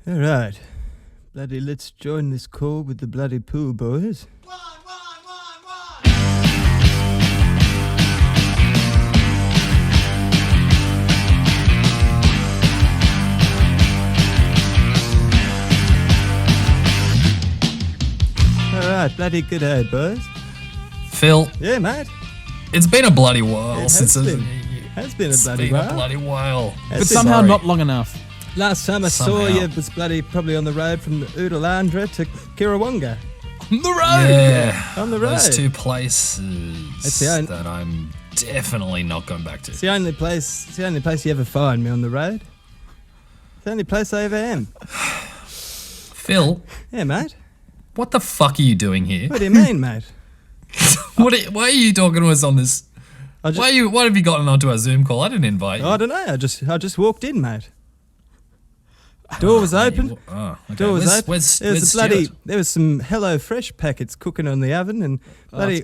All right. Bloody, let's join this call with the bloody pool boys. One. All right, bloody good day, boys. Phil, Yeah, mate. it's been a bloody while It since has been. Has been a bloody while. a bloody while. Has But been. somehow Sorry. not long enough. Last time I saw Somehow. you was bloody probably on the road from Oodlandra to Kirawonga. On the road! Yeah, On the those road. two places That's the that I'm definitely not going back to. It's the only place. It's the only place you ever find me on the road. It's the only place I ever am. Phil, Yeah, mate. what the fuck are you doing here? What do you mean, mate? Why are you talking to us on this? I just, Why have you gotten onto our Zoom call? I didn't invite you. I don't know. I just walked in, mate. Door was open. Okay. Door was open. Where's There was a Stuart? bloody. There was some Hello Fresh packets cooking on the oven, and bloody.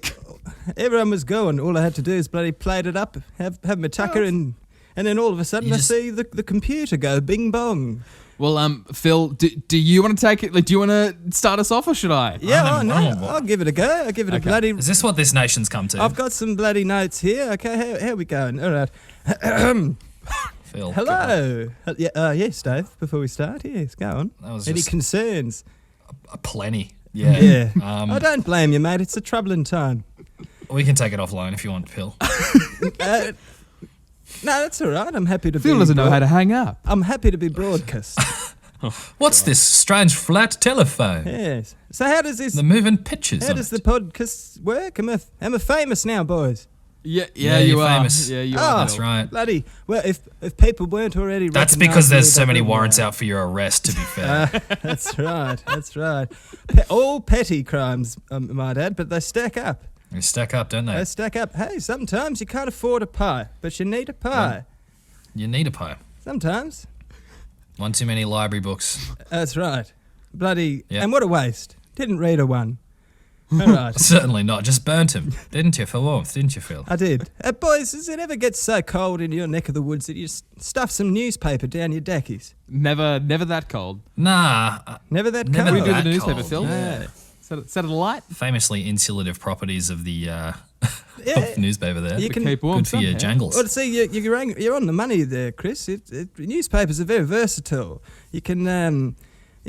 Everyone was going. All I had to do is bloody plate it up, have my tucker, and then all of a sudden You I just- see the computer go bing bong. Well, Phil, do you want to take it? Like, do you want to start us off, or should I? Yeah, I oh, don't no, know. I'll give it a go. I'll give it a Okay. bloody. Is this what this nation's come to? I've got some bloody notes here. Okay, how we going? All right. Phil. Hello. Yes, Dave. Before we start, yes, go on. That was Any just concerns? plenty. Yeah. Yeah. Um, I don't blame you, mate. It's a troubling time. We can take it offline if you want, Phil. No, that's all right. I'm happy to Phil be. doesn't know how to hang up. I'm happy to be broadcast. What's this strange flat telephone? Yes. So how does this? The moving pictures. How on does it. the podcast work? Am I famous now, boys? Yeah, Yeah, you you're are. famous. Yeah, you Oh, are. That's right. Bloody. Well, if people weren't already. That's because there's so many recognising warrants them, out for your arrest, to be fair. That's right. That's right. All petty crimes, might add, but they stack up. They stack up, don't They they? stack up. Hey, sometimes you can't afford a pie, but you need a pie. You need a pie. Sometimes. One too many library books. That's right. Bloody. Yeah. And what a waste. Didn't read a one. All right. Certainly not. Just burnt him, didn't you, for warmth? Didn't you, Phil? I did. Boys, does it ever get so cold in your neck of the woods that you stuff some newspaper down your dackies? Never that cold. Nah. Never that Never cold? What do you do that with the newspaper, cold, Phil? yeah. Set it alight. Famously insulative properties of the Yeah. of newspaper there. You To can. keep warm. Good for your somehow. jangles. Well, see, you're on the money there, Chris. Newspapers are very versatile. You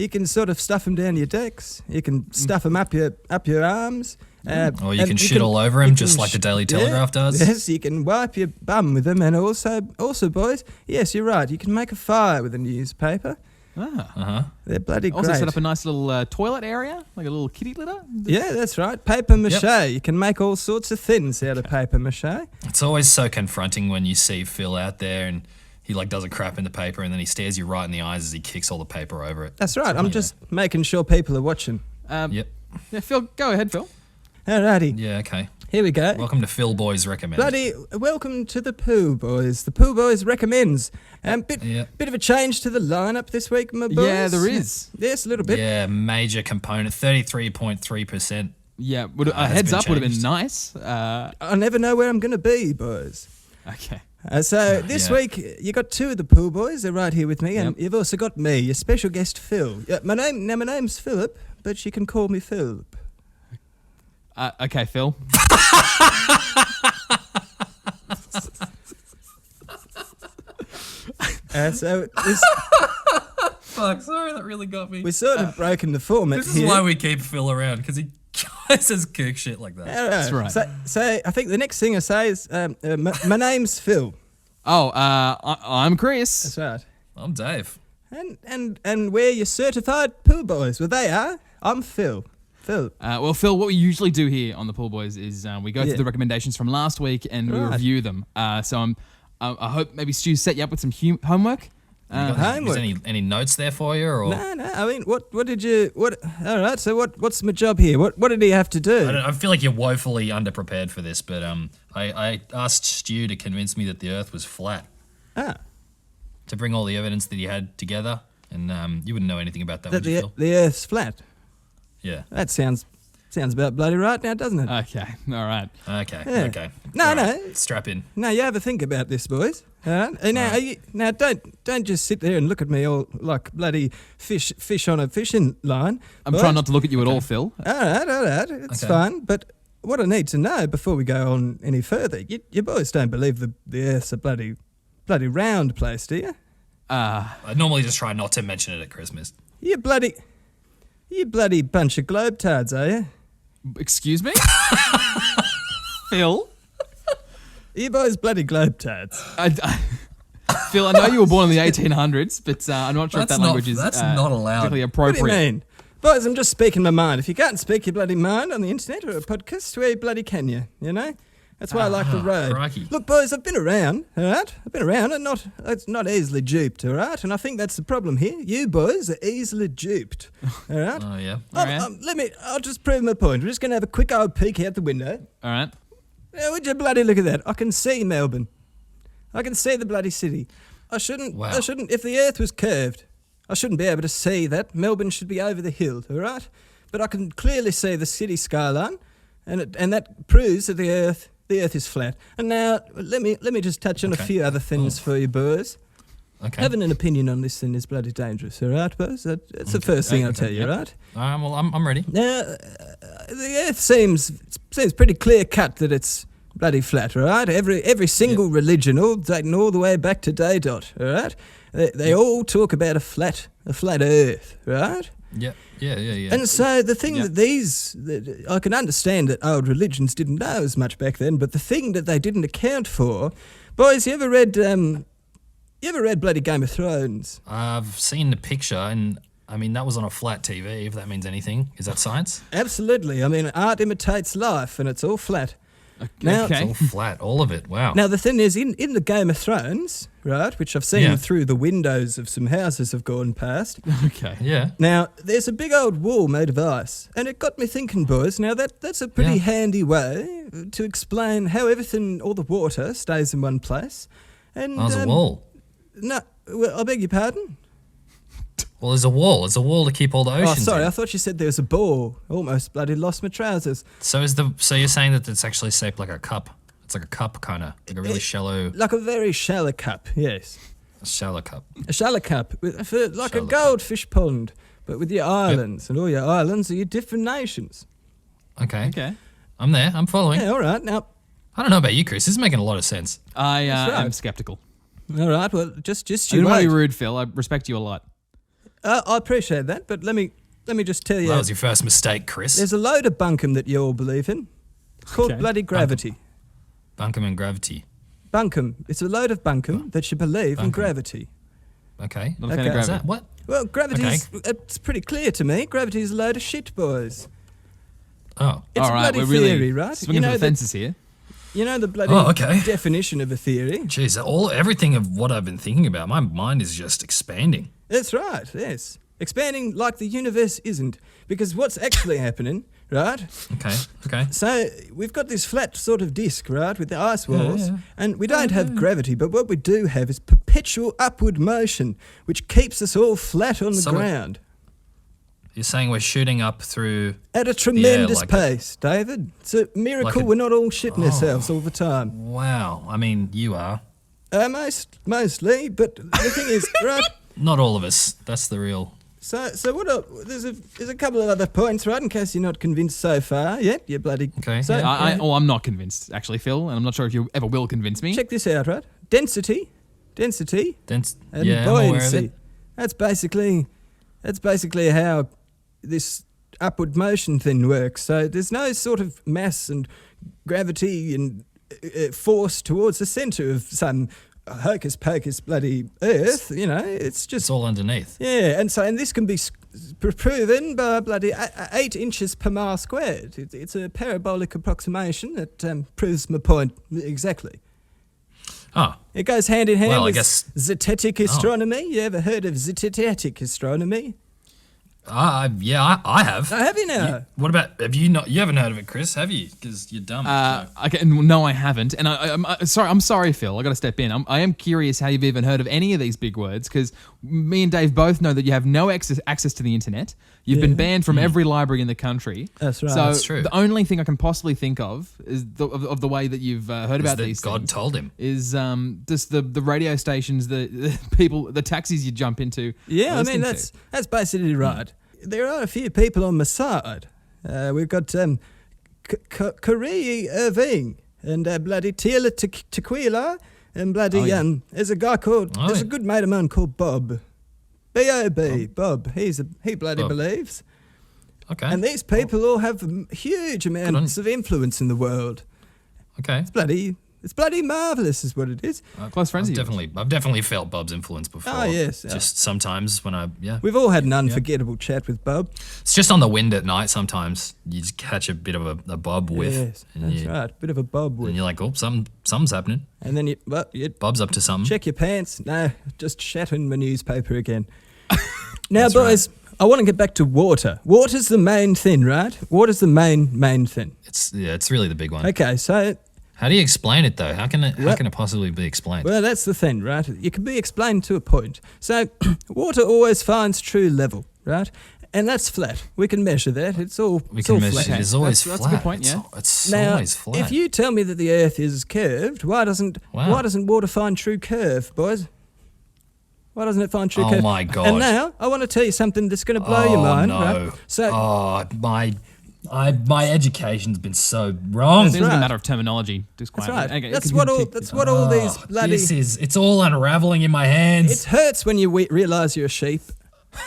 can sort of stuff them down your decks. You can stuff them up your arms. Or you and can shit all over you him, can just like the Daily Telegraph does. Yes, you can wipe your bum with them, and also, boys. Yes, you're right. You can make a fire with a newspaper. Ah. They're bloody Also great. set up a nice little toilet area, like a little kitty litter. Yeah, that's right. Paper mache. You can make all sorts of things out of paper mache. It's always so confronting when you see Phil out there and he like does a crap in the paper and then he stares you right in the eyes as he kicks all the paper over it. That's right. I'm Yeah. just making sure people are watching. Yep. Yeah, Phil, go ahead, Phil. Alrighty, Yeah, okay. here we go. Welcome to Phil Boys Recommend. Bloody welcome to the Pooh Boys. The Pooh Boys recommends. Bit of a change to the lineup this week, my boys. Yeah, there is. Yes, a little bit. Yeah, major component, 33.3%. Yeah, a has heads been up would have been changed. nice. I never know where I'm going to be, boys. Okay. So this Yeah. week you got two of the Pooh Boys. They're right here with me, and Yep. you've also got me, your special guest Phil. My name's Philip, but you can call me Philip. Okay, Phil. So Fuck, sorry, that really got me. we're sort of broken the format This is here. why we keep Phil around, because he says kirk shit like that. That's right. So I think the next thing I say is, my name's Phil. Oh, I'm Chris. That's right. I'm Dave. And we're your certified Pooh Boys. Well, they are. I'm Phil. Phil. Well, Phil, what we usually do here on the Pool Boys is we go Yeah. through the recommendations from last week and we Right. review them. So I hope maybe Stu set you up with some homework. Homework. Is any notes there for you? Or No. I mean, what did you? What? All right. So what's my job here? What did he have to do? I feel like you're woefully underprepared for this, but I asked Stu to convince me that the Earth was flat, Ah, to bring all the evidence that he had together, and you wouldn't know anything about that, that would you, Phil? the Earth's flat. Yeah. That sounds Sounds about bloody right now, doesn't it? Okay. All right. Okay. Yeah. Okay. No, All no. right. Strap in. Now you have a think about this, boys. All right? And now, don't just sit there and look at me all like bloody fish on a fishing line. I'm boys. trying not to look at you at all, Phil. All right, it's Okay. fine. But what I need to know before we go on any further, you boys don't believe the Earth's a bloody round place, do you? I normally just try not to mention it at Christmas. You bloody bunch of globetards, are you? Excuse me? Phil? You boys bloody globetards. Phil, I know you were born in the 1800s, but I'm not sure if that language is that's not allowed. particularly What do appropriate. you mean? Boys, I'm just speaking my mind. If you can't speak your bloody mind on the internet or a podcast, where bloody can you? You know? That's why I like the road. crikey. Look, boys, I've been around, all right? I've been around and it's not easily duped, all right? And I think that's the problem here. You boys are easily duped, all right? Oh, yeah. All right. I'll just prove my point. We're just going to have a quick old peek out the window. All right. Now, would you bloody look at that? I can see Melbourne. I can see the bloody city. I shouldn't, if the earth was curved, I shouldn't be able to see that. Melbourne should be over the hill, all right? But I can clearly see the city skyline, and that proves that the earth is flat. And now, let me just touch on a few other things for you, boys. Okay. Having an opinion on this thing is bloody dangerous, all right, boys? That's the first thing I'll tell you, right? Well, I'm ready. Now, the earth seems pretty clear cut that it's bloody flat, all right? Every single religion, dating all the way back to day dot, all right? They all talk about a flat earth, right? Yeah. And so the thing that I can understand that old religions didn't know as much back then, but the thing that they didn't account for, boys, you ever read bloody Game of Thrones? I've seen the picture, and I mean, that was on a flat TV, if that means anything. Is that science? Absolutely. I mean, art imitates life, and it's all flat. Now, It's all flat, all of it. Wow. Now, the thing is, in the Game of Thrones, right, which I've seen through the windows of some houses I've gone past. Okay. Yeah. Now, there's a big old wall made of ice, and it got me thinking, boys. Now, that's a pretty handy way to explain how all the water stays in one place. And There's a wall. No, well, I beg your pardon? Well, there's a wall. It's a wall to keep all the oceans. Oh, sorry, in. I thought you said there was a ball. Almost bloody lost my trousers. So you're saying that it's actually shaped like a cup? It's like a cup, kind of like a really shallow Like a very shallow cup, yes. cup. A shallow cup, like a Shallow goldfish pond, but with your islands, and all your islands are your different nations. Okay. Okay. I'm there. I'm following. Yeah, all right. Now, I don't know about you, Chris. This is making a lot of sense. I That's right. am skeptical. all right. Well, just I you didn't want to wait. be rude, Phil. I respect you a lot. I appreciate that, but let me just tell you. That was your first mistake, Chris. There's a load of bunkum that you all believe in. It's called Okay. bloody gravity. Bunkum and gravity. Bunkum. It's a load of bunkum that you believe in Bunkum. gravity. Okay. Not a fan Okay. of Is gravity. that what? Well, it's pretty clear to me. Gravity is a load of shit, boys. Oh. It's All right, a bloody we're really theory, right? swinging for the fences here. You know the bloody Oh, okay. definition of a theory? Jeez, everything of what I've been thinking about, my mind is just expanding. That's right, yes. Expanding like the universe isn't. Because what's actually happening, right? Okay. So we've got this flat sort of disc, right, with the ice walls, yeah. and we don't have gravity, but what we do have is perpetual upward motion, which keeps us all flat on the So ground. You're saying we're shooting up through... At a tremendous like pace, David. It's a miracle we're not all shitting ourselves all the time. Wow. I mean, you are. Mostly, but the thing is, right... Not all of us. That's the real... So there's a couple of other points, right, in case you're not convinced so far yet, you bloody... Okay, So, yeah. I'm not convinced, actually, Phil, and I'm not sure if you ever will convince me. check this out, right? Density, Then, and yeah, I'm aware of buoyancy. it. That's basically how this upward motion thing works. So there's no sort of mass and gravity and force towards the centre of some hocus pocus bloody Earth. You know, it's just It's all underneath. yeah. And this can be proven by bloody 8 inches per mile squared. It's a parabolic approximation that proves my point exactly. Oh, It goes hand in hand Well, I with guess- zetetic astronomy. You ever heard of zetetic astronomy? I have. Oh, have you now? What about, have you not, you haven't heard of it, Chris, have you? Because you're dumb. No, I haven't. And I'm sorry, Phil. I got to step in. I am curious how you've even heard of any of these big words, because me and Dave both know that you have no access to the internet. You've been banned from every library in the country. That's right. So That's true. The only thing I can possibly think of is of the way that you've heard about these God things told him. is just the radio stations, the people, the taxis you jump into. Yeah, I mean, that's basically right. There are a few people on my side. We've got Korea Irving and bloody Tila Tequila and bloody there's a guy called there's a good mate of mine called Bob. B.O.B. Bob. He bloody Bob. believes. Okay. And these people all have huge amounts of influence in the world. Okay. It's bloody marvellous is what it is. Close friends of yours. I've definitely felt Bob's influence before. Oh, yes. Just sometimes when We've all had an unforgettable chat with Bob. it's just on the wind at night sometimes. You just catch a bit of a Bob whiff. Yes, and that's right. Bit of a Bob And with. you're like, oh, something's happening. And then you Bob's up to something. check your pants. No, just shattering my newspaper again. Now, That's boys, I want to get back to water. Water's the main thing, right? Water's the main thing. It's really the big one. Okay, so, How do you explain it though? How can it possibly be explained? well, that's the thing, right? It can be explained to a point. So, water always finds true level, right? And that's flat. We can measure that. It's all flat. It is always That's flat. a good point, yeah. It's Now, always flat. if you tell me that the Earth is curved, why doesn't water find true curve, boys? Why doesn't it find true curve? Oh my God. And now I want to tell you something that's going to blow your mind. no. Right? So my education's been so wrong. It's right. a matter of terminology. Just that's quietly. right. Okay, That's continue. what all these bloody. It's all unraveling in my hands. It hurts when you realise you're a sheep.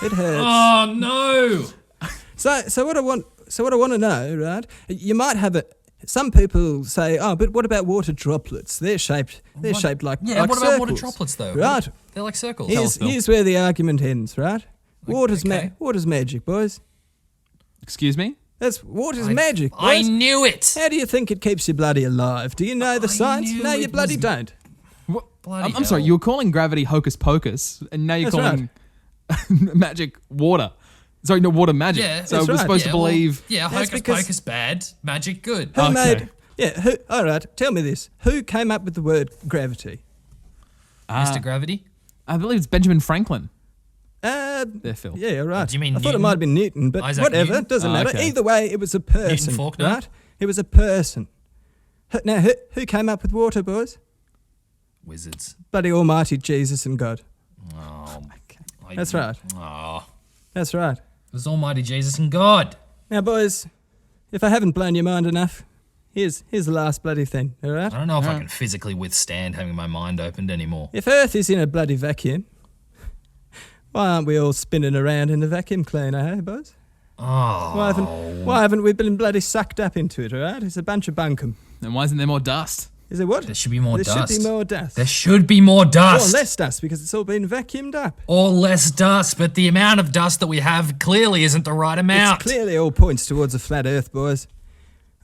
It hurts. Oh no. So what I want to know, right? You might have it. Some people say, "Oh, but what about water droplets? They're shaped like what like about water circles." droplets though? Right. They're like circles. Here's where the argument ends, right? Water's magic, boys. Excuse me? Water's magic, boys. I knew it. How do you think it keeps you bloody alive? Do you know the science? knew No, you it bloody was- don't. Bloody I'm sorry, hell. you were calling gravity hocus pocus, and now you're That's calling magic water. Sorry, no, water magic. Yeah, so that's we're right. supposed to believe. Yeah, That's hocus because- pocus bad, magic good. Who Okay. made? Yeah. Who? All right. Tell me this. Who came up with the word gravity? Mr. Gravity? I believe it's Benjamin Franklin. There, Phil. Yeah, right. Do you mean I thought it Newton? might have been Newton, but Isaac whatever. Newton? Doesn't matter. okay. Either way, it was a person. Faulkner? Right? It was a person. Now, who came up with water, boys? Wizards. Bloody Almighty Jesus and God. Oh, That's right. Oh, That's right. it was Almighty Jesus and God. Now, boys, if I haven't blown your mind enough, here's the last bloody thing. All right. I don't know if I can physically withstand having my mind opened anymore. If Earth is in a bloody vacuum, why aren't we all spinning around in the vacuum cleaner, hey, boys? Oh, Why haven't we been bloody sucked up into it, all right? It's a bunch of bunkum. And why isn't there more dust? Is it what? there should be more There dust. should be more dust. There should be more Or dust. less dust because it's all been vacuumed up. Or less dust, but the amount of dust that we have clearly isn't the right amount. It's clearly all points towards a flat Earth, boys.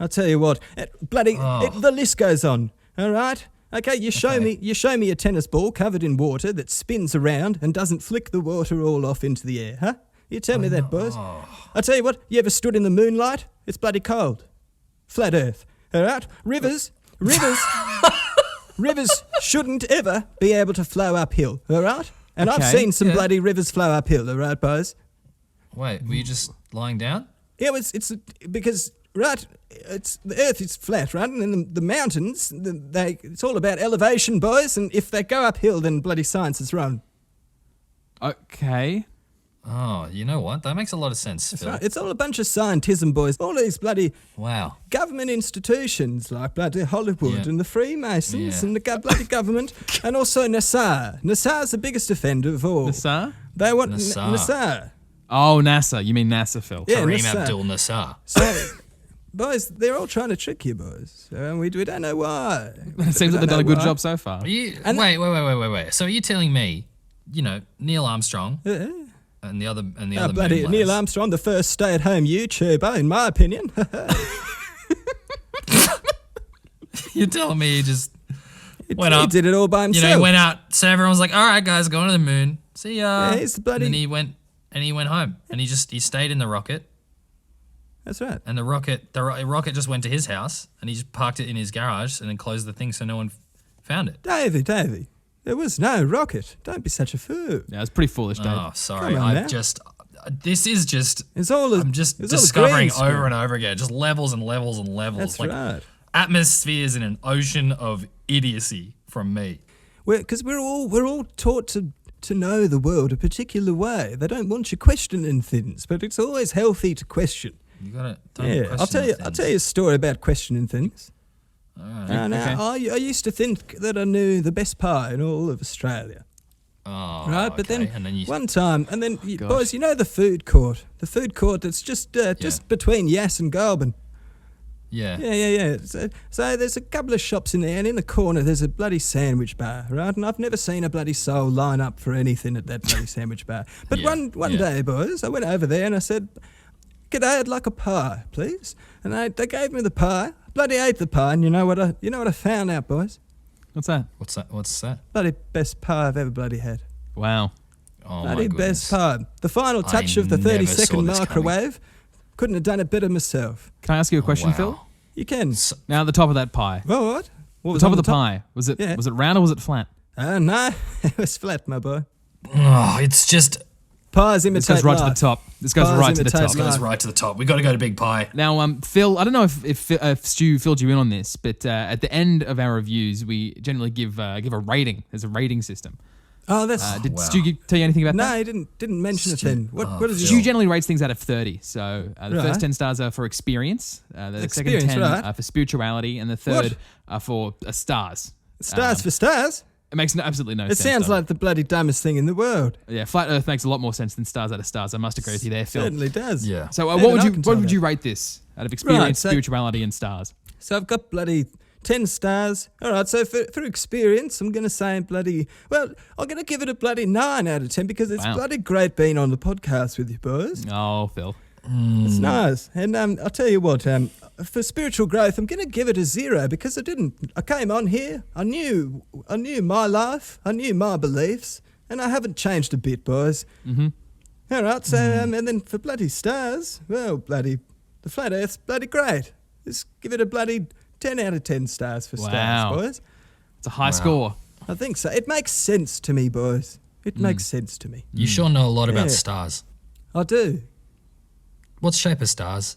I'll tell you what, the list goes on. All right, okay. You show me a tennis ball covered in water that spins around and doesn't flick the water all off into the air, huh? You tell me that, boys. I'll tell you what. You ever stood in the moonlight? It's bloody cold. Flat Earth. All right, rivers shouldn't ever be able to flow uphill. All right, and I've Okay, seen some yeah. bloody rivers flow uphill. All right, boys. Wait, were you just lying down? Yeah, it's because right, it's the Earth is flat, right, and then the mountains, it's all about elevation, boys. And if they go uphill, then bloody science is wrong. Okay. Oh, you know what? That makes a lot of sense, Phil. Right, it's all a bunch of scientism, boys. All these bloody Wow. government institutions like bloody Hollywood Yeah. and the Freemasons Yeah. and the bloody government, and also NASA. NASA's the biggest offender of all. NASA? They want NASA. NASA. Oh, NASA. You mean NASA, Phil? Yeah, Kareem NASA. Abdul-Nassar. So, boys, they're all trying to trick you, boys. And we don't know why. It seems like they've done a good job so far. Are you, And- wait. So are you telling me, Neil Armstrong Yeah. and the other Bloody moon Neil lads- Armstrong, the first stay-at-home YouTuber, in my opinion. You're telling me he just He went up, did it all by himself. he went out. So everyone was like, "All right, guys, going to the moon. See ya." Yeah, he's the bloody- And then he went and he went home, and he stayed in the rocket. That's right. And the rocket just went to his house, and he just parked it in his garage, and then closed the thing so no one found it. Davey, there was no rocket. Don't be such a fool. Yeah, it's pretty foolish, Dave. Oh, sorry. Come on now. I'm just discovering over and over again, just levels and levels and levels. That's right. Atmospheres in an ocean of idiocy from me. Because we're all taught to know the world a particular way. They don't want you questioning things, but it's always healthy to question. You gotta. I'll tell you a story about questioning things. All right. I used to think that I knew the best pie in all of Australia. Oh, Right, but okay. then one time, boys, you know the food court that's just between Yass and Goulburn. Yeah. Yeah. So there's a couple of shops in there, and in the corner there's a bloody sandwich bar, right? And I've never seen a bloody soul line up for anything at that bloody sandwich bar. But one day, boys, I went over there and I said, "G'day, I'd like a pie, please." And they gave me the pie. Bloody ate the pie, and you know what I found out, boys? What's that? What's that? Bloody best pie I've ever bloody had. Wow. Oh, Bloody my best goodness. pie. The final touch I of the never 30-second saw this microwave. Couldn't have done it better myself. Can I ask you a question, wow. Phil? You can. Now, at the top of that pie. What? The What was top on of the pie. Was it round or was it flat? No, it was flat, my boy. Oh, it's just Pies imitate This goes right to the life. top. This goes Pies right to the imitate top. life. goes right to the top. We got to go to Big Pie. Now, Phil, I don't know if Stu filled you in on this, but at the end of our reviews, we generally give a rating. There's a rating system. Oh, that's... Did wow. Stu tell you anything about no, that? he didn't mention it Stu- then. What is Phil. Stu it? generally rates things out of 30. So the Right. first 10 stars are for experience, the second Experience, 10 right. are for spirituality, and the third are for stars. Stars for stars? It makes absolutely no It sense. sounds does like the bloody dumbest thing in the world. Yeah, flat Earth makes a lot more sense than stars out of stars. I must agree with you there, Phil. Certainly does. Yeah. So Even what I can tell would that. you rate this out of experience, so- spirituality, and stars? So I've got bloody 10 stars. All right, so for experience, I'm going to say I'm going to give it a bloody 9 out of 10 because it's Wow. bloody great being on the podcast with you boys. Oh, Phil. It's nice. And I'll tell you what, for spiritual growth, I'm going to give it a 0 because I came on here, I knew my life, I knew my beliefs, and I haven't changed a bit, boys. Mm-hmm. All right, so, and then for bloody stars, well, bloody, the flat earth's bloody great. Just give it a bloody 10 out of 10 stars for Wow. stars, boys. It's a high score. I think so. It makes sense to me, boys. It makes sense to me. You sure know a lot about Yeah. stars. I do. What shape are stars?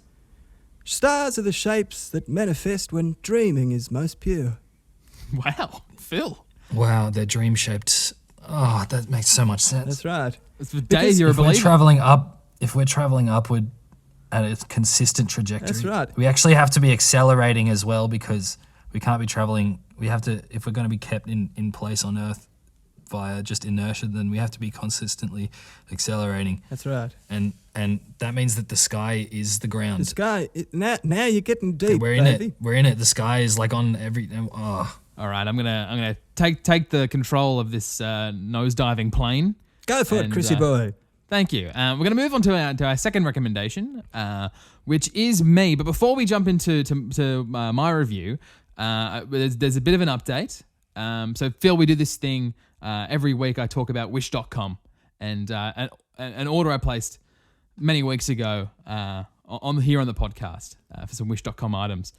Stars are the shapes that manifest when dreaming is most pure. Wow, Phil. Wow, they're dream shaped. Oh, that makes so much sense. That's right. Dave, you're a If we're believer. traveling upward at a consistent trajectory, That's right. We actually have to be accelerating as well because we can't be traveling. We have to, if we're going to be kept in place on Earth via just inertia, then we have to be consistently accelerating. That's right. And that means that the sky is the ground. The sky, now you're getting deep, We're in baby. it. We're in it. The sky is like on every. Oh, All right, I'm gonna take the control of this nosediving plane. Go for it, And, Chrissy boy. Thank you. We're going to move on to our second recommendation, which is me. But before we jump into my review, there's a bit of an update. So, Phil, we do this thing every week. I talk about wish.com and an order I placed many weeks ago on the podcast for some wish.com items.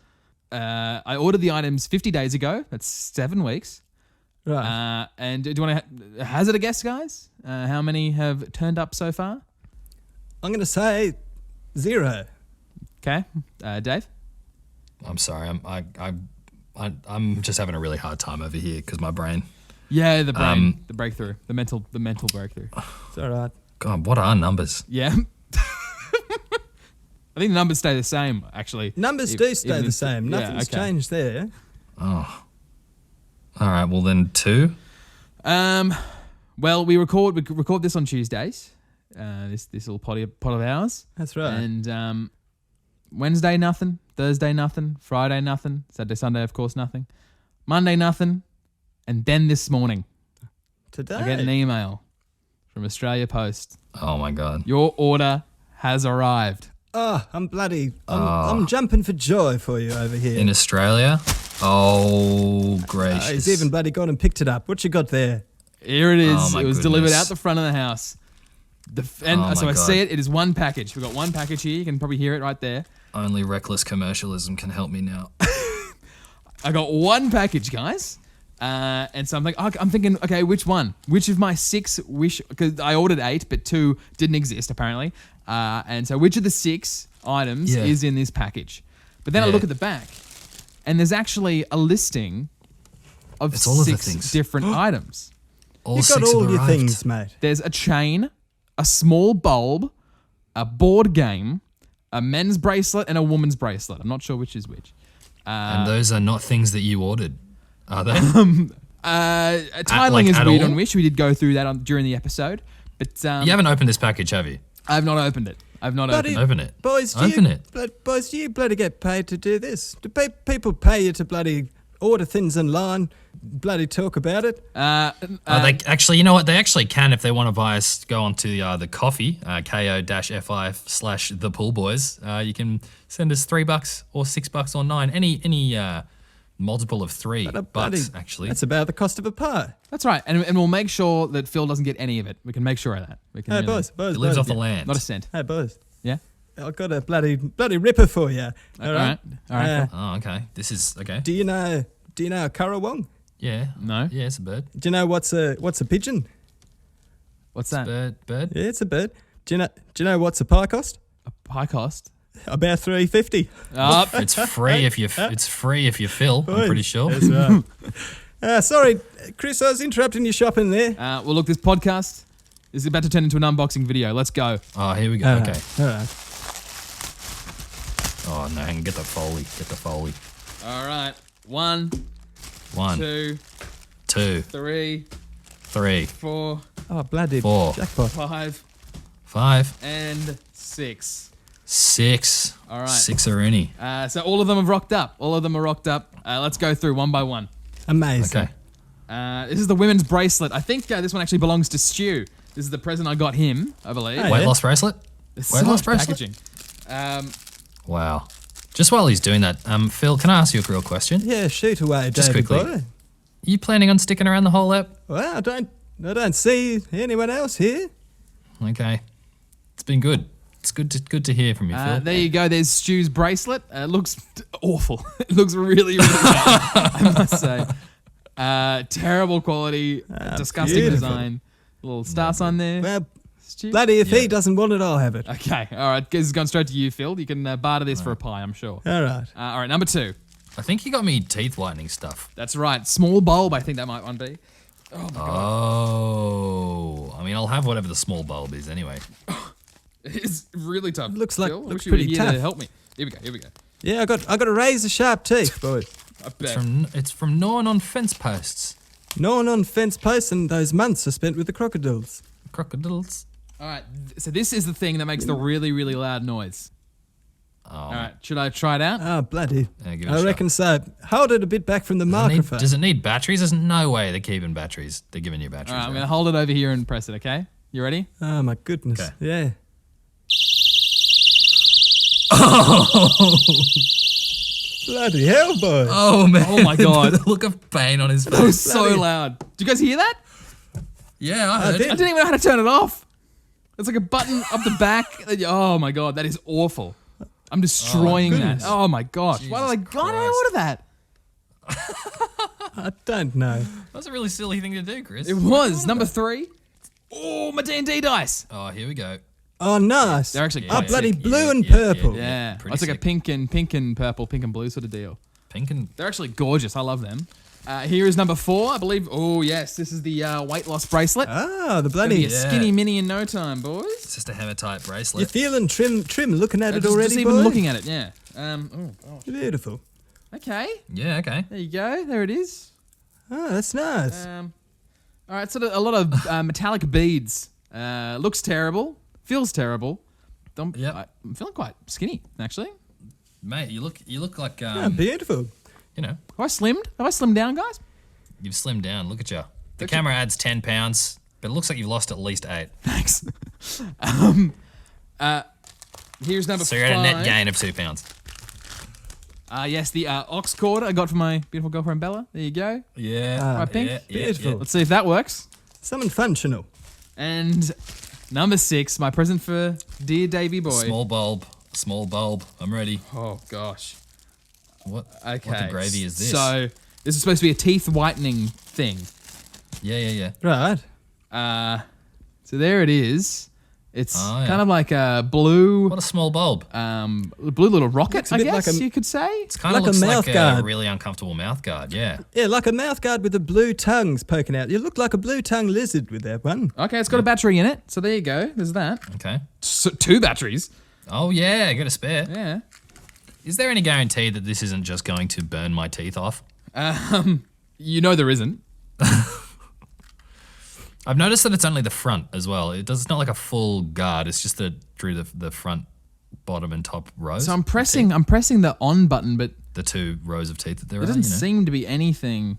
I ordered the items 50 days ago. That's 7 weeks. Right. And do you want to hazard a guess, guys? How many have turned up so far? I'm going to say 0. Okay, Dave. I'm sorry. I'm just having a really hard time over here because my brain. Yeah, the brain, the breakthrough, the mental breakthrough. It's all right. God, what are numbers? Yeah. I think the numbers stay the same, actually. Numbers If- do stay even the if- same. yeah, Nothing's okay. changed there. Oh. All right. Well, then 2. Well, we record this on Tuesdays. This little pot of ours. That's right. And Wednesday nothing, Thursday nothing, Friday nothing, Saturday Sunday of course nothing, Monday nothing, and then this morning Today. I get an email from Australia Post. Oh my God. Your order has arrived. Oh, I'm jumping for joy for you over here. In Australia? Oh, gracious. He's even bloody gone and picked it up. What you got there? Here it is. Oh, my It was delivered goodness. out the front of the house. my I God. see it. It is one package. We've got one package here. You can probably hear it right there. Only reckless commercialism can help me now. I got one package, guys. And so I'm thinking, okay, which one? Which of my 6 wish? Because I ordered 8, but 2 didn't exist apparently. And so which of the 6 items is in this package? But then I look at the back, and there's actually a listing of It's all of the 6 things. different items. All You've got 6 all have your arrived. things, mate. There's a chain, a small bulb, a board game, a men's bracelet, and a woman's bracelet. I'm not sure which is which. And those are not things that you ordered, are they? Titling like, is at weird all? on Wish. We did go through that during the episode, but You haven't opened this package, have you? I've not opened it. I've not Bloody- opened it. Open it. Boys, Open it. Boys, do you bloody get paid to do this? Do people pay you to bloody order things online, bloody talk about it? They actually, you know what? They actually can if they want to buy us. Go on to the coffee, ko-fi/the pool boys. You can send us $3 or $6 or $9. Any multiple of $3 actually. That's about the cost of a pie. That's right, and we'll make sure that Phil doesn't get any of it. We can make sure of that. We can Hey, really- boys, It lives boys. off the land. not a cent. Hey, boys. Yeah. I've got a bloody ripper for you. All right. All right. Oh, okay. This is okay. Do you know a currawong? Yeah. No. Yeah, it's a bird. Do you know what's a pigeon? What's that? Bird. Yeah, it's a bird. Do you know what's a pie cost? A pie cost. About $3.50. Oh, It's free if you. It's free if you fill. I'm pretty sure. That's right. Sorry, Chris, I was interrupting your shopping there. well, look, this podcast is about to turn into an unboxing video. Let's go. Oh, here we go. All Okay. right, all right. Oh no, hang on, get the Foley. Get the Foley. All right. 1, 1, 2, 2, 3, 3, 4, Oh, bloody 4, jackpot. 5, 5, and 6. 6. All right. 6 are any. So all of them have rocked up. Let's go through one by one. Amazing. Okay. This is the women's bracelet. I think this one actually belongs to Stu. This is the present I got him, I believe. Hey. Weight Yeah. loss bracelet. There's Weight so loss much bracelet. packaging. Wow. Just while he's doing that, Phil, can I ask you a real question? Yeah, shoot away, Just Davey quickly. boy. Are you planning on sticking around the whole app? Well, I don't see anyone else here. Okay. It's been good. It's good to hear from you, Phil. There you go. There's Stu's bracelet. It looks awful. It looks really, really bad, I must say. Terrible quality, disgusting beautiful. design. Little star sign there. Well, Stu. bloody, if Yeah. he doesn't want it, I'll have it. Okay, all right. This is going straight to you, Phil. You can barter this for a pie, I'm sure. All right. All right, number 2. I think you got me teeth whitening stuff. That's right. Small bulb, I think that might one be. Oh. I mean, I'll have whatever the small bulb is anyway. It's really tough. Looks Phil. looks Wish you were pretty here to tough. help me. Here we go. Yeah, I got a razor sharp teeth, boy. I bet. It's from gnawing on fence posts. Gnawing on fence posts, and those months are spent with the crocodiles. Crocodiles. All right. So this is the thing that makes the really, really loud noise. Oh. All right. Should I try it out? Oh, bloody. Yeah, give it a I shot. reckon so. Hold it a bit back from the microphone. Does it need batteries? There's no way they're keeping batteries. They're giving you batteries. All right. I'm right? going to hold it over here and press it, okay? You ready? Oh, my goodness. Okay. Yeah. Bloody hell, boy. Oh man! Oh, my God. The look of pain on his That was face. so Bloody- loud. Did you guys hear that? Yeah, I heard. did. I didn't even know how to turn it off. It's like a button up the back. Oh, my God. That is awful. I'm destroying that. goodness. Oh, my gosh. Why did Jesus I order that? I don't know. That's a really silly thing to do, Chris. It was. Number 3. Oh, my D&D dice. Oh, here we go. Oh, nice. They're actually Oh, great. bloody sick. blue Yeah, and yeah, purple. Yeah. Pretty It's like a sick. pink and purple, pink and blue sort of deal. Pink and They're actually gorgeous. I love them. Here is number 4, I believe. Oh, yes. This is the weight loss bracelet. Ah, the Gonna be bloody. a skinny mini in no time, boys. it's just a hematite You're bracelet. feeling trim looking at it Just, already, just even boy? looking at it, yeah. Oh, gosh. Beautiful. Okay. Yeah, okay. There you go. There it is. Oh, that's nice. All right, sort of a lot of metallic beads. Looks terrible. Feels terrible. Yep. I'm feeling quite skinny, actually. Mate, you look like Oh, beautiful. you know, Have I slimmed? Have I slimmed down, guys? you've slimmed down. Look at you. The camera adds 10 pounds, but it looks like you've lost at least 8. Thanks. Here's number 5. So you're at a net gain of 2 pounds. Yes, the ox cord I got from my beautiful girlfriend Bella. There you go. Yeah. Right, pink? Yeah, Beautiful. Let's see if that works. Something functional. And Number 6, my present for dear Davey boy. Small bulb. I'm ready. Oh, gosh. What? Okay. What the gravy is this? So, this is supposed to be a teeth whitening thing. Yeah. Right. So there it is. It's Oh, yeah. kind of like a blue, What a small bulb. blue little rocket, Looks a I bit guess like a- you could say. It's kind of like a looks mouth like guard. a really uncomfortable mouth guard, yeah. Yeah, like a mouth guard with the blue tongues poking out. You look like a blue tongue lizard with that one. Okay, it's got a battery in it. So there you go. There's that. Okay. So, 2 batteries. Oh, yeah, got a spare. Yeah. Is there any guarantee that this isn't just going to burn my teeth off? You know there isn't. I've noticed that it's only the front as well. It's not like a full guard. It's just through the front, bottom, and top rows. So I'm pressing the on button, but the 2 rows of teeth that there there are. doesn't seem to be anything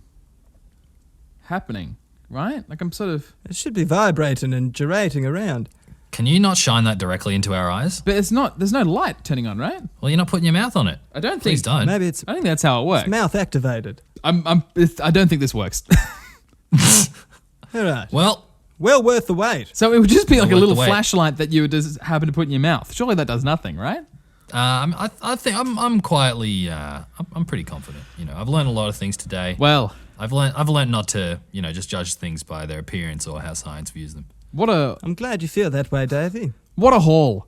happening, right? Like I'm sort of, It should be vibrating and gyrating around. Can you not shine that directly into our eyes? but it's not. There's no light turning on, right? Well, you're not putting your mouth on it. I don't Please think. don't. Maybe it's I think that's how it works. mouth activated. I don't think this works. All right. Well, Well worth the wait. So it would just be like a worth little the wait. flashlight that you would just happen to put in your mouth. Surely that does nothing, right? I think I'm quietly. I'm pretty confident. You know, I've learned a lot of things today. Well, I've learned not to, just judge things by their appearance or how science views them. what a I'm glad you feel that way, Davey. haul.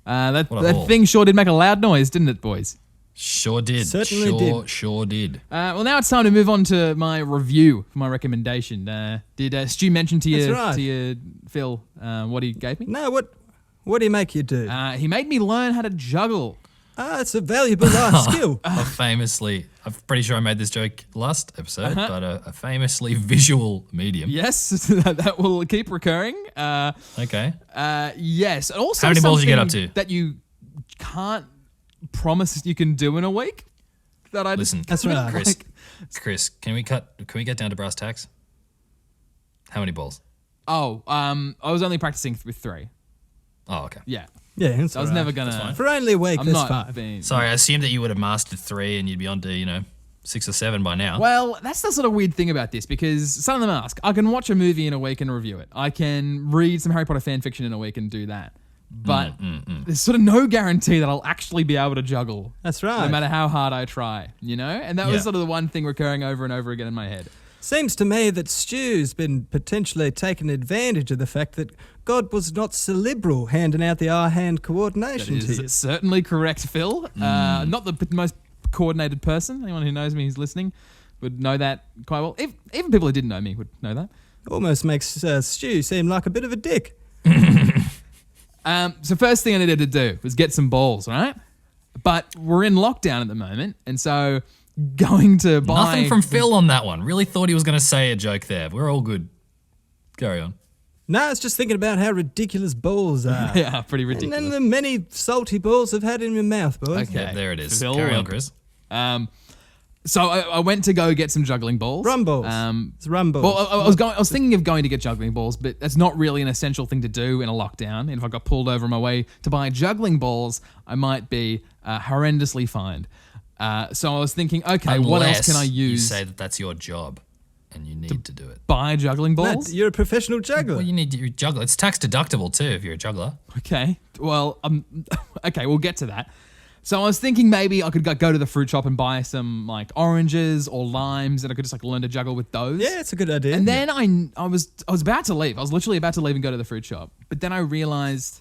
That What a haul. thing sure did make a loud noise, didn't it, boys? Sure did. Certainly did. Sure did. Well, now it's time to move on to my review for my recommendation. Did Stu mention to you, That's right. to you, Phil, what he gave me? No, what do you make you do? He made me learn how to juggle. It's a valuable life skill. I'm pretty sure I made this joke last episode, but a famously visual medium. Yes, that will keep recurring. Okay. Yes. Also, How many balls you get up something to? that you can't promise you can do in a week? That I Listen, That's right. Chris, can we get down to brass tacks? How many balls? I was only practicing with 3. Oh, okay. Yeah. Yeah, it's I was all right. never gonna. For only a week, I'm that's not 5. being. Sorry, I assumed that you would have mastered 3 and you'd be on to, 6 or 7 by now. Well, that's the sort of weird thing about this because some of them ask, I can watch a movie in a week and review it. I can read some Harry Potter fan fiction in a week and do that. But there's sort of no guarantee that I'll actually be able to juggle. That's right. No matter how hard I try, And that Yeah. was sort of the one thing recurring over and over again in my head. Seems to me that Stu's been potentially taking advantage of the fact that God was not so liberal handing out the eye-hand coordination to you. Is certainly correct, Phil. Not the most coordinated person. Anyone who knows me who's listening would know that quite well. Even people who didn't know me would know that. Almost makes Stu seem like a bit of a dick. So first thing I needed to do was get some balls, right? But we're in lockdown at the moment, and so going to buy... Nothing from Phil on that one. Really thought he was going to say a joke there. We're all good. Carry on. No, I was just thinking about how ridiculous balls are. Yeah, pretty And ridiculous. then the many salty balls I've had in your mouth, boys. Okay. Yeah, there it is. Phil, Carry on, Chris. So I went to go get some juggling balls. Rum balls. It's rum balls. Well, I was thinking of going to get juggling balls, but that's not really an essential thing to do in a lockdown. And if I got pulled over on my way to buy juggling balls, I might be horrendously fined. So I was thinking, okay, what else can I use? You say that that's your job and you need to do it. Buy juggling Matt, balls? you're a professional juggler. Well, you need to juggle. It's tax deductible too if you're a juggler. Okay. Well, okay, we'll get to that. So I was thinking maybe I could go to the fruit shop and buy some like oranges or limes, and I could just learn to juggle with those. Yeah, it's a good idea. And then I was about to leave. I was literally about to leave and go to the fruit shop, but then I realized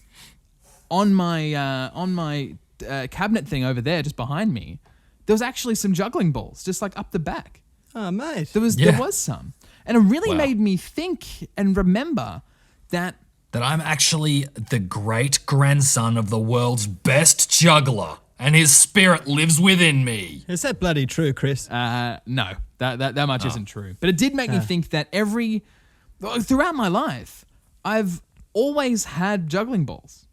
on my cabinet thing over there, just behind me, there was actually some juggling balls, just like up the back. Oh, mate. There was some, and it really Wow. made me think and remember that. That I'm actually the great grandson of the world's best juggler, and his spirit lives within me. Is that bloody true, Chris? No, that much isn't true. But it did make me think that throughout my life, I've always had juggling balls.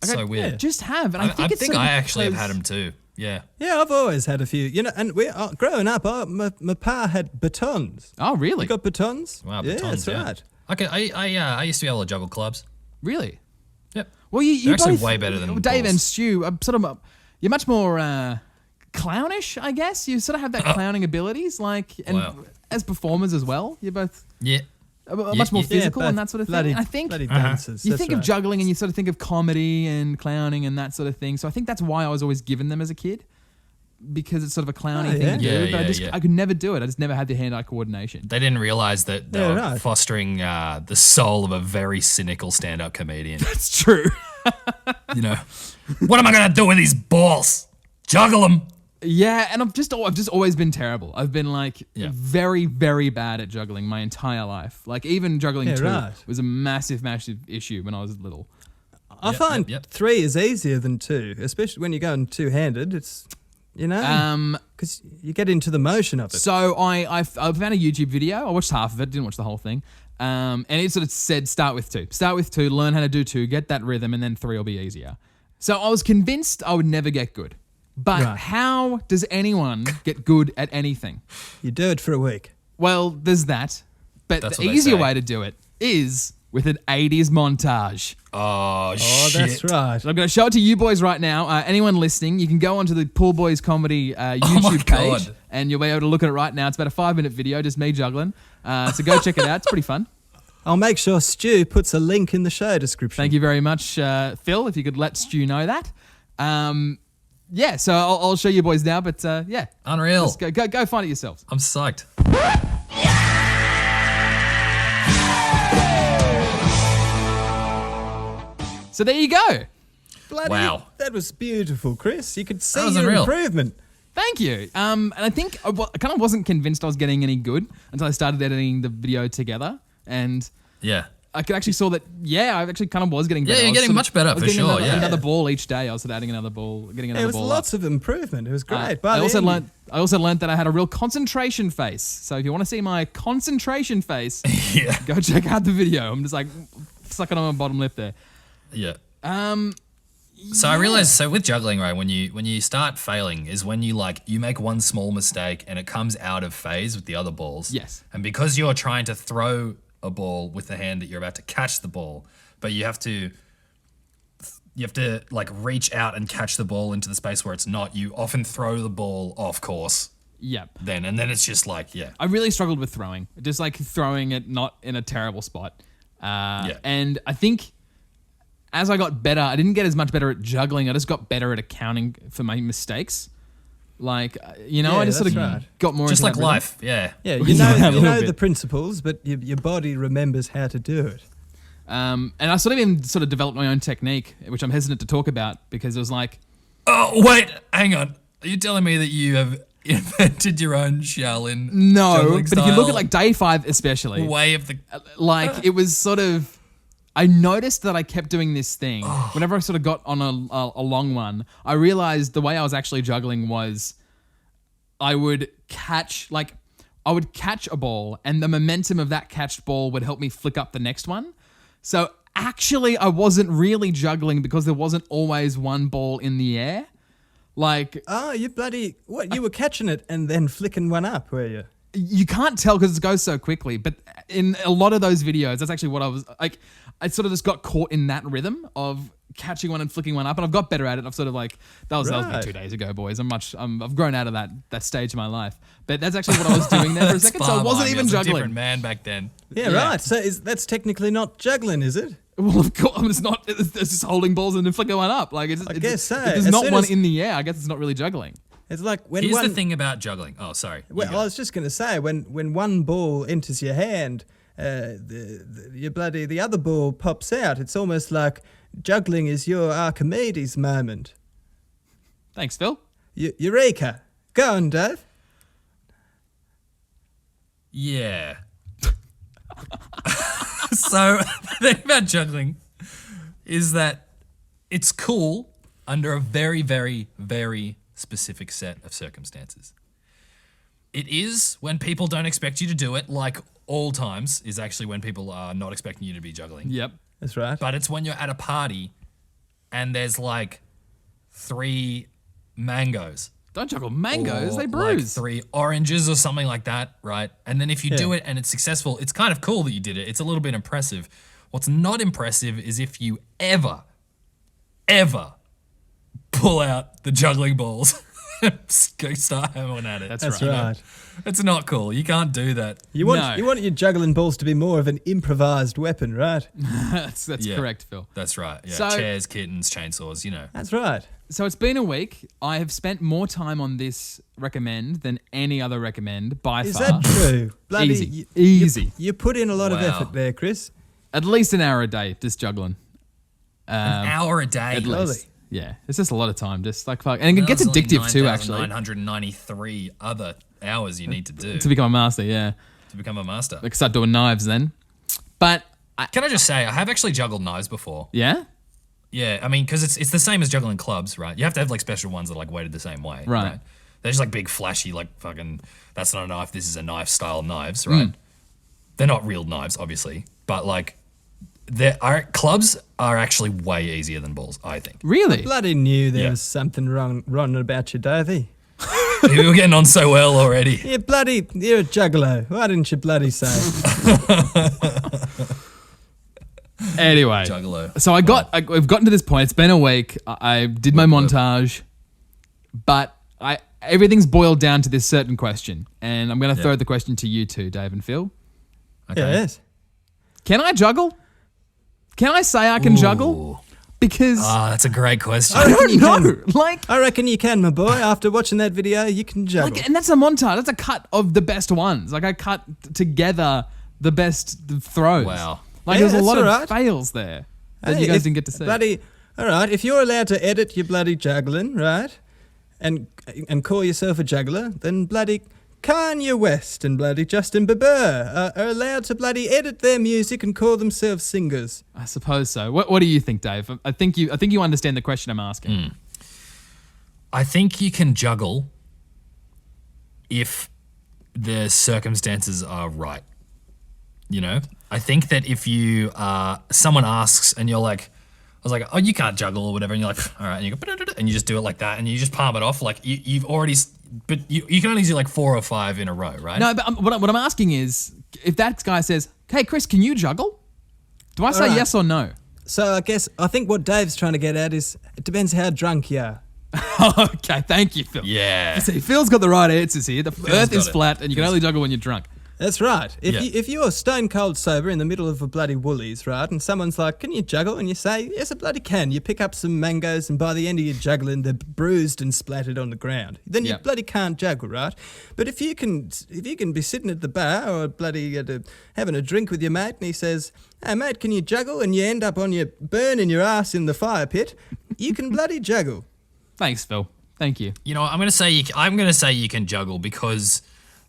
So weird. Just have, and I think it's sort of I actually have because- had them too. Yeah. Yeah, I've always had a few. And growing up, my pa had batons. Oh, really? You got batons? Wow, yeah, batons, that's yeah. right. Okay, I used to be able to juggle clubs. Really? Yep. Well, you They're actually both, way better than Dave balls. and Stu. You're much more clownish, I guess. You sort of have that clowning abilities, and Wow. as performers as well. You're both. Yeah. much more physical and that sort of bloody, thing. And I think bloody dancers. you that's think right. of juggling and you sort of think of comedy and clowning and that sort of thing. So I think that's why I was always given them as a kid, because it's sort of a clowny thing to do. But I could never do it. I just never had the hand-eye coordination. They didn't realize that they were fostering the soul of a very cynical stand-up comedian. That's true. You know, what am I gonna do with these balls? Juggle them. Yeah, and I've just always been terrible. I've been like very, very bad at juggling my entire life. Like even juggling 2 was a massive, massive issue when I was little. I find 3 is easier than 2, especially when you're going two-handed. It's, you know, because you get into the motion of it. So I found a YouTube video. I watched half of it, didn't watch the whole thing. And it sort of said, start with 2. Start with 2, learn how to do 2, get that rhythm, and then 3 will be easier. So I was convinced I would never get good. But how does anyone get good at anything? You do it for a week. Well, there's that. But the easier way to do it is with an 80s montage. Oh, shit. That's right. So I'm going to show it to you boys right now. Anyone listening, you can go onto the Pool Boys Comedy YouTube page and you'll be able to look at it right now. It's about a 5-minute video, just me juggling. So go check it out. It's pretty fun. I'll make sure Stu puts a link in the show description. Thank you very much, Phil, if you could let Stu know that. Yeah, so I'll show you boys now, but yeah. Unreal. Just go find it yourselves. I'm psyched. So there you go. Bloody, wow. That was beautiful, Chris. You could see was your unreal. improvement. Thank you. And I think I kind of wasn't convinced I was getting any good until I started editing the video together. And I could actually saw that, I actually kind of was getting better. Yeah, you're getting much better, for sure. Another ball each day. I was sort of adding another ball, getting another ball. There was lots of improvement. It was great. I also learned that I had a real concentration face. So if you want to see my concentration face, go check out the video. I'm just like sucking on my bottom lip there. Yeah. So I realized, so with juggling, right, when you start failing is when you make one small mistake and it comes out of phase with the other balls. Yes. And because you're trying to throw a ball with the hand that you're about to catch the ball, but you have to like reach out and catch the ball into the space where it's not, you often throw the ball off course. Yep. And then it's just like, I really struggled with throwing. Just like throwing it not in a terrible spot. And I think as I got better, I didn't get as much better at juggling. I just got better at accounting for my mistakes. Like, I just sort of got more just into like that life. Yeah. Yeah, you know the principles, but your body remembers how to do it. And I sort of even developed my own technique, which I'm hesitant to talk about because it was like... Oh, wait, hang on. Are you telling me that you have invented your own Shaolin No, but style if you look at like day 5 especially... way of the... Like, it was sort of... I noticed that I kept doing this thing. Whenever I sort of got on a long one, I realized the way I was actually juggling was I would catch a ball and the momentum of that catched ball would help me flick up the next one. So actually I wasn't really juggling because there wasn't always one ball in the air. Like... Oh, you were catching it and then flicking one up, were you? You can't tell because it goes so quickly, but in a lot of those videos, that's actually what I was like. I sort of just got caught in that rhythm of catching one and flicking one up, and I've got better at it. I've sort of like that was me 2 days ago, boys. I've grown out of that stage of my life, but that's actually what I was doing there for a second. So I wasn't even juggling. A different man back then. Yeah, right. So that's technically not juggling, is it? Well, of course, it's not. It's just holding balls and then flicking one up. Like I guess so. If there's not one in the air, I guess it's not really juggling. It's like when Here's the thing about juggling. Oh, sorry. Well, I was just going to say when one ball enters your hand, the other ball pops out. It's almost like juggling is your Archimedes moment. Thanks, Phil. Eureka! Go on, Dave. Yeah. So the thing about juggling is that it's cool under a very, very, very specific set of circumstances. It is when people don't expect you to do it, like all times is actually when people are not expecting you to be juggling. Yep. That's right. But it's when you're at a party and there's like 3 mangoes. Don't juggle mangoes, they bruise. Like 3 oranges or something like that, right? And then if you do it and it's successful, it's kind of cool that you did it. It's a little bit impressive. What's not impressive is if you ever pull out the juggling balls Go start hammering at it. That's right. It's not cool. You can't do that. You want your juggling balls to be more of an improvised weapon, right? That's Yeah. correct, Phil. That's right. Yeah. So- Chairs, kittens, chainsaws, That's right. So it's been a week. I have spent more time on this recommend than any other recommend by Is far. that true? Bloody Easy. Easy. You put in a lot of Wow. effort there, Chris. At least an hour a day just juggling. An hour a day. At Really? least. Yeah. It's just a lot of time. Just like fuck. And it gets addictive too, actually. 993 other hours you need to do To become a master, yeah. to become a master. Like start doing knives then. But Can I just say, I have actually juggled knives before. yeah? Yeah, I mean, because it's the same as juggling clubs, right? You have to have like special ones that are like weighted the same way, Right. They're just like big, flashy, like fucking. That's not a knife. This is a knife style knives, right? They're not real knives, obviously, but like, clubs are actually way easier than balls, I think. Really? Bloody knew there Yeah. was something wrong about you, Davey. We were getting on so well already. You're a juggler. Why didn't you bloody say? Anyway. Juggalo. So we've gotten to this point. It's been a week. I did my montage, but everything's boiled down to this certain question, and I'm going to throw the question to you two, Dave and Phil. Okay. Yes. Can I juggle? Can I say I can juggle? Because That's a great question. I don't you know. can. Like, I reckon you can, my boy. After watching that video, you can juggle. and that's a montage. That's a cut of the best ones. Like I cut together the best throws. Wow. Like Yeah, there's a that's lot all of right. fails there that Hey, you guys if didn't get to see. Bloody, all right. If you're allowed to edit your bloody juggling, right, and call yourself a juggler, then bloody Kanye West and bloody Justin Bieber are allowed to bloody edit their music and call themselves singers. I suppose so. What do you think, Dave? I think you understand the question I'm asking. I think you can juggle if the circumstances are right. You know, I think that if you someone asks and you're like, I was like, oh, you can't juggle or whatever, and you're like, all right, and you go, and you just do it like that, and you just palm it off, like you've already, but you can only do like 4 or 5 in a row, right? No, but what I'm asking is, if that guy says, "Hey, Chris, can you juggle?" Do I say right. yes or no? So I think what Dave's trying to get at is it depends how drunk you are. Okay, thank you, Phil. Yeah. See, Phil's got the right answers here. The Earth got is it. flat, and you can only juggle when you're drunk. That's right. Yeah. If you're stone cold sober in the middle of a bloody Woolies, right, and someone's like, "Can you juggle?" and you say, "Yes, I bloody can." You pick up some mangoes, and by the end of your juggling, they're bruised and splattered on the ground. Then you Yep. bloody can't juggle, right? But if you can be sitting at the bar or bloody having a drink with your mate, and he says, "Hey mate, can you juggle?" and you end up on your burning your ass in the fire pit, you can bloody juggle. Thanks, Phil. Thank you. You know, I'm gonna say you can juggle because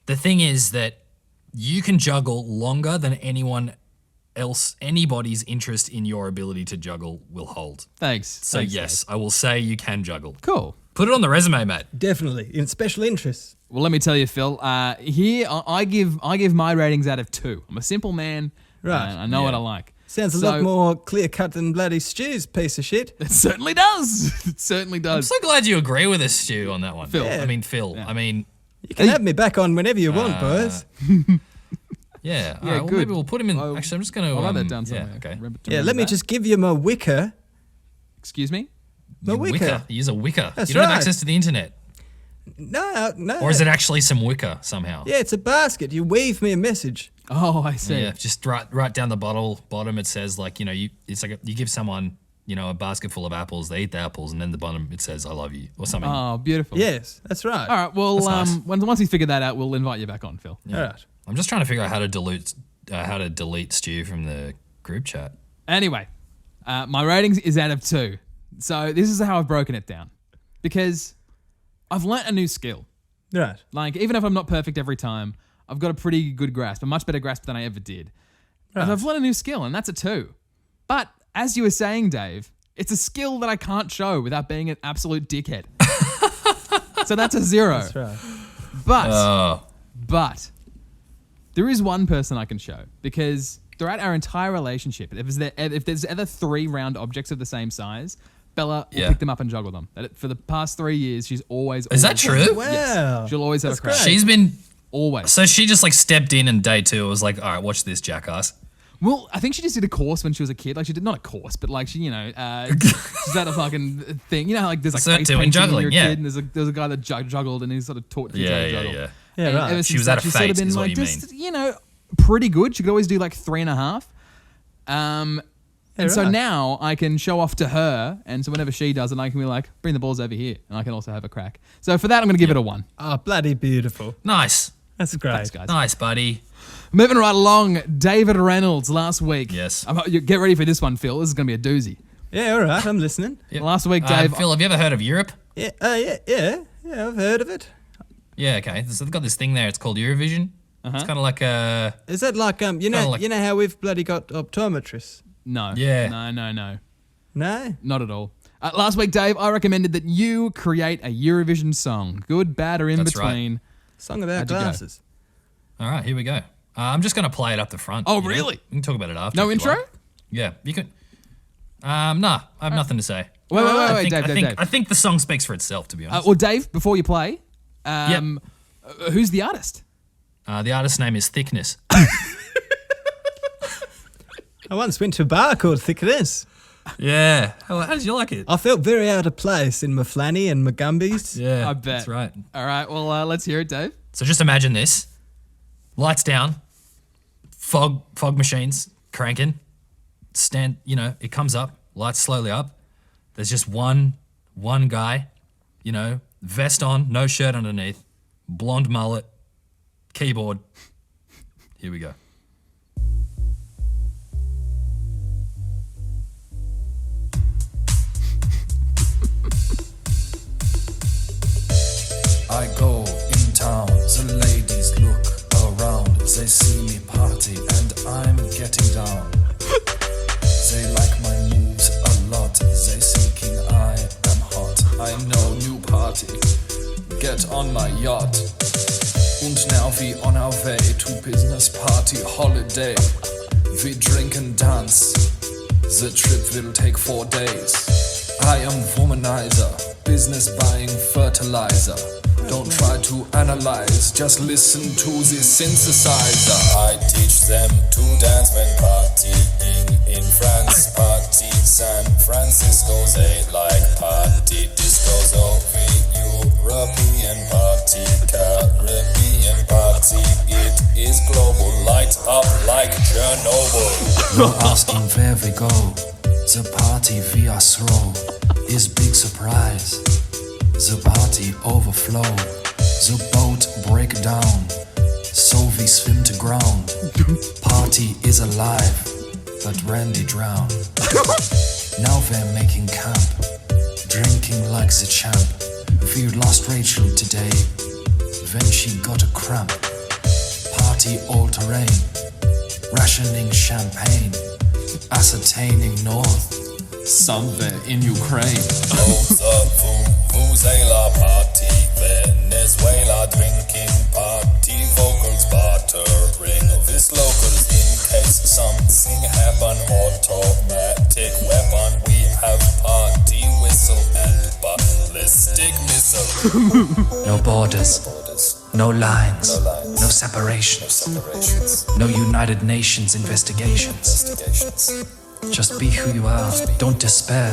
the thing is that you can juggle longer than anybody's interest in your ability to juggle will hold. Thanks. So Thanks, yes, I will say you can juggle. Dave. Cool. Put it on the resume, mate. Definitely in special interests. Well, let me tell you, Phil. Here, I give my ratings out of 2. I'm a simple man. Right. I know what I like. Sounds a So- lot more clear cut than bloody Stu's piece of shit. It certainly does. It certainly I'm does. so glad you agree with us, Stu, on that one. Phil. I mean, Phil. Yeah. I mean, You can have me back on whenever you want, boys. yeah. All Yeah, right, well, good. maybe we'll put him in. I'll- Actually, I'm just going to. I'll write that down somewhere. Yeah, okay. Remember to Yeah, remember let me that. just give you my wicker. Excuse me? My You wicker. You use a wicker. That's you don't have right. access to the internet. No. Or is it actually some wicker somehow? Yeah, it's a basket. You weave me a message. Oh, I see. Yeah, just right down the bottom it says like, you know, it's like you give someone, you know, a basket full of apples, they eat the apples, and then the bottom it says I love you or something. Oh, beautiful. Yes, that's right. All right. Well, That's nice. once we figure that out, we'll invite you back on, Phil. All right. I'm just trying to figure out how to delete Stu from the group chat. Anyway, my ratings is out of 2. So this is how I've broken it down. Because I've learnt a new skill. Right. Like, even if I'm not perfect every time, I've got a pretty good grasp, a much better grasp than I ever did. Right. And I've learned a new skill, and that's a 2. But as you were saying, Dave, it's a skill that I can't show without being an absolute dickhead. So that's a 0. That's right. But there is one person I can show, because throughout our entire relationship, if there's ever 3 round objects of the same size, Bella will Yeah. pick them up and juggle them. For the past 3 years, she's always. Is that true? Wow. Yes. She'll always have That's a crack. great. She's been Always. so she just like stepped in and day 2 was like, all right, watch this jackass. Well, I think she just did a course when she was a kid. Like she did not a course, but like she, she's had a fucking thing. You know, how, like there's like Cert face to in painting juggling, when you're a yeah. kid, and there's a guy that juggled, and he sort of taught kids how to juggle. Yeah, And right. ever She since was that, at a she's sort of fate, been is what like you just pretty good. She could always do like 3.5. And so right. now I can show off to her, and so whenever she does it, I can be like, bring the balls over here, and I can also have a crack. So for that, I'm going to give it a 1. Oh, bloody beautiful. Nice. That's great. Thanks, guys. Nice, buddy. Moving right along, David Reynolds last week. Yes. Get ready for this one, Phil. This is going to be a doozy. Yeah, all right. I'm listening. Yep. Last week, Dave. Phil, have you ever heard of Europe? Yeah, yeah. I've heard of it. Yeah, okay. So they've got this thing there. It's called Eurovision. It's kind of like a... Is that like you know how we've bloody got optometrists? No. Yeah. No. No. Not at all. Last week, Dave, I recommended that you create a Eurovision song. Good, bad, or in That's right. between. Song about How'd you go? glasses. All right, here we go. I'm just going to play it up the front. Oh, you know? really? We can talk about it after. No if you intro? like. Yeah, you can... Nah, I have nothing to say. Wait, I Dave. think the song speaks for itself, to be honest. Well, Dave, before you play, who's the artist? The artist's name is Thickness. I once went to a bar called Thickness. Yeah. How did you like it? I felt very out of place in my flanny and my gumbies. Yeah, I bet. that's right. All right, well, let's hear it, Dave. So just imagine this. Lights down. Fog machines cranking. It comes up. Lights slowly up. There's just one guy, vest on, no shirt underneath, blonde mullet, keyboard. Here we go. I go in town, the ladies look around. They see me party and I'm getting down. They like my moves a lot. They thinking I am hot. I know new party. Get on my yacht. Und now we on our way to business party holiday. We drink and dance. The trip will take 4 days. I am womanizer. Business buying fertilizer. Don't try to analyze, just listen to the synthesizer. I teach them to dance when partying in France. Party San Francisco, they like party disco. So we European party, Caribbean party. It is global, light up like Chernobyl. You're asking where we go. The party we are throw is big surprise. The party overflow, the boat break down, so we swim to ground. Party is alive, but Randy drowned. Now we're making camp, drinking like the champ. We lost Rachel today, when she got a cramp. Party all terrain, rationing champagne, ascertaining north, somewhere in Ukraine. Vuvuzela party, Venezuela drinking party, vocals bartering with locals in case something happen. Automatic weapon, we have party whistle and ballistic missile. No borders, no lines, no separations, no United Nations investigations. Just be who you are, don't despair.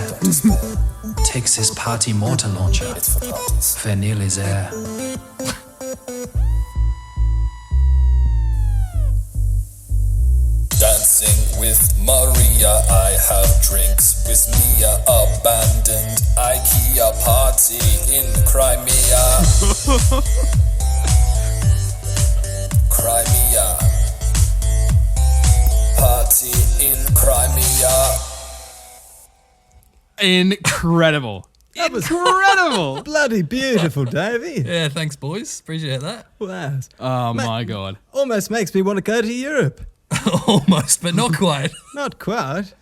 Take this party mortar launcher. We're nearly there. Dancing with Maria, I have drinks with Mia. Abandoned IKEA party in Crimea. Crimea. Party in Crimea. Incredible. That was Incredible. bloody beautiful, Davey. Yeah, thanks, boys. Appreciate that. Wow. Oh, my God. Almost makes me want to go to Europe. Almost, but not quite. Not quite.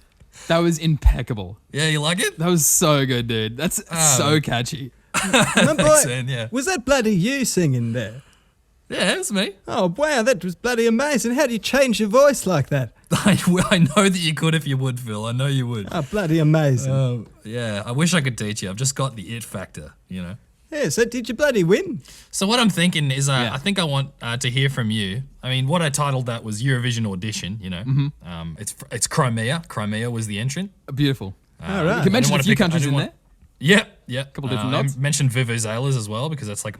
That was impeccable. Yeah, you like it? That was so good, dude. That's so catchy. Thanks, man, yeah. Was that bloody you singing there? Yeah, it was me. Oh, wow, that was bloody amazing. How do you change your voice like that? I know that you could if you would, Phil. I know you would. Oh, bloody amazing. Yeah, I wish I could teach you. I've just got the it factor, you know. Yeah, so did you bloody win? So what I'm thinking is, Yeah. I think I want to hear from you. I mean, what I titled that was Eurovision audition. You know, it's Crimea. Crimea was the entrant. Beautiful. All right. You can mention a wanna few pick- I countries didn't in want- there. Yeah. Couple different I nods. mentioned vuvuzelas as well because that's like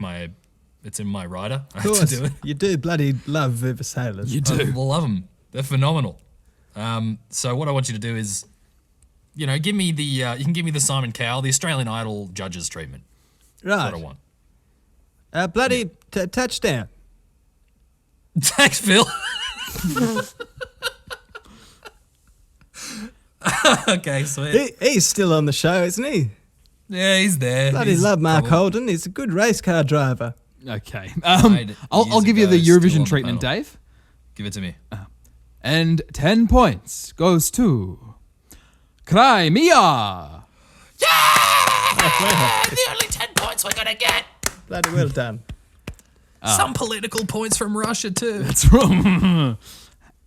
it's in my rider. I Of have to course, do it. you do bloody love vuvuzelas. You I do. love them. They're phenomenal. So what I want you to do is, you know, give me the you can give me the Simon Cowell, the Australian Idol judges treatment. That's Right. what I want. Bloody touchdown. Thanks, Phil. Okay, sweet. He's still on the show, isn't he? Yeah, he's there. Bloody He's love Mark probably- Holden. He's a good race car driver. Okay. Died I'll years give you the ago, still on Eurovision the treatment, panel. Dave. Give it to me. And 10 points goes to Crimea. The only 10 points we're gonna get. Bloody well done. Some political points from Russia too. That's wrong.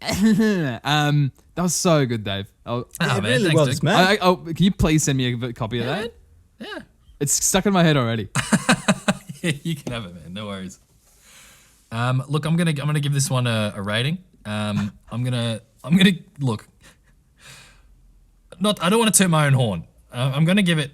That was so good, Dave. Oh, It man, really thanks, was, dude. man. Can you please send me a copy of that? Yeah. It's stuck in my head already. Yeah, you can have it, man. No worries. Look, I'm gonna give this one a rating. I'm gonna look. I don't want to toot my own horn. I'm gonna give it.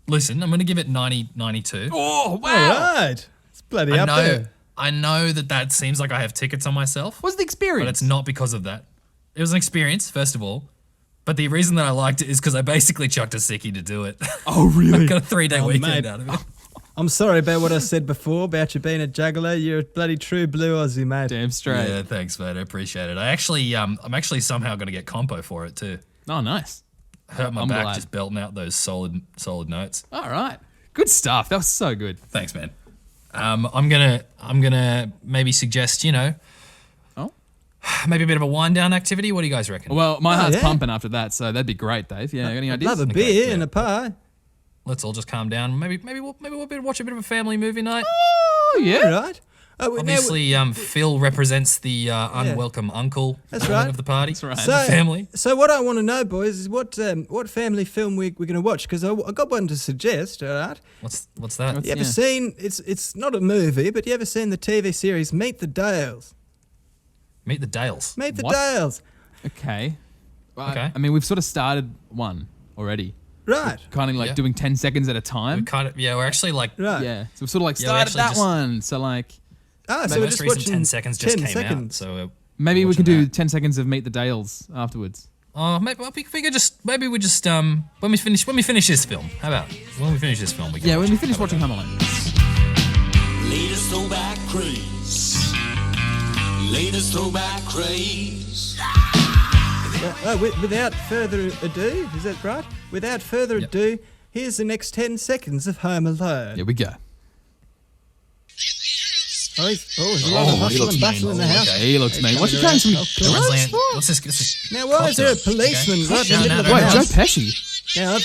Listen, I'm gonna give it 92. Oh, wow. All right. It's bloody I up know. there. I know that seems like I have tickets on myself, What's the experience? but it's not because of that. It was an experience, first of all. But the reason that I liked it is because I basically chucked a sickie to do it. Oh, really? I got a 3-day weekend mate. out of it. I'm sorry about what I said before about you being a juggler. You're a bloody true blue Aussie, mate. Damn straight. Yeah, thanks, mate. I appreciate it. I'm actually somehow going to get compo for it too. Oh, nice. Hurt my I'm back glad. just belting out those solid notes. All right. Good stuff. That was so good. Thanks, man. I'm gonna maybe suggest, you know, Oh. maybe a bit of a wind down activity. What do you guys reckon? Well, my heart's yeah. pumping after that, so that'd be great, Dave. Yeah, any ideas? Love a beer yeah. and a pie. Let's all just calm down. Maybe we'll watch a bit of a family movie night. Oh, yeah. All right. Oh, now Obviously, Phil represents the unwelcome uncle That's element right. of the party. That's right. of the family. So what I want to know, boys, is what family film we're going to watch? Because I got one to suggest. All right. What's that? You ever Yeah. seen? It's not a movie, but you ever seen the TV series Meet the Dales? Meet the Dales. Meet the What? Dales. Okay. Well, Okay. I mean, we've sort of started one already. Right. Kind of like Yeah. doing 10 seconds at a time. We're actually like Right. Yeah. So we've sort of like Yeah, we started actually that just- one. So like Ah, so the we're most just recent watching 10 seconds just 10 came seconds. out. So maybe we watching can do that. 10 seconds of Meet the Dales afterwards. Oh, maybe we could just when we finish this film. How about when we finish this film? We can Yeah, watch when we it. finish How about watching Home Alone. Latest throwback craze. Latest throwback craze. Without further ado, is that right? Without further Yep. ado, here's the next 10 seconds of Home Alone. Here we go. Oh, there's a lot of he hustle looks and bustle mean. that. In the house. Okay. He looks mean. What's he trying to... Let's just Now, why is there a policeman right in the middle of no, my Wait, no. Joe house? Pesci? Now,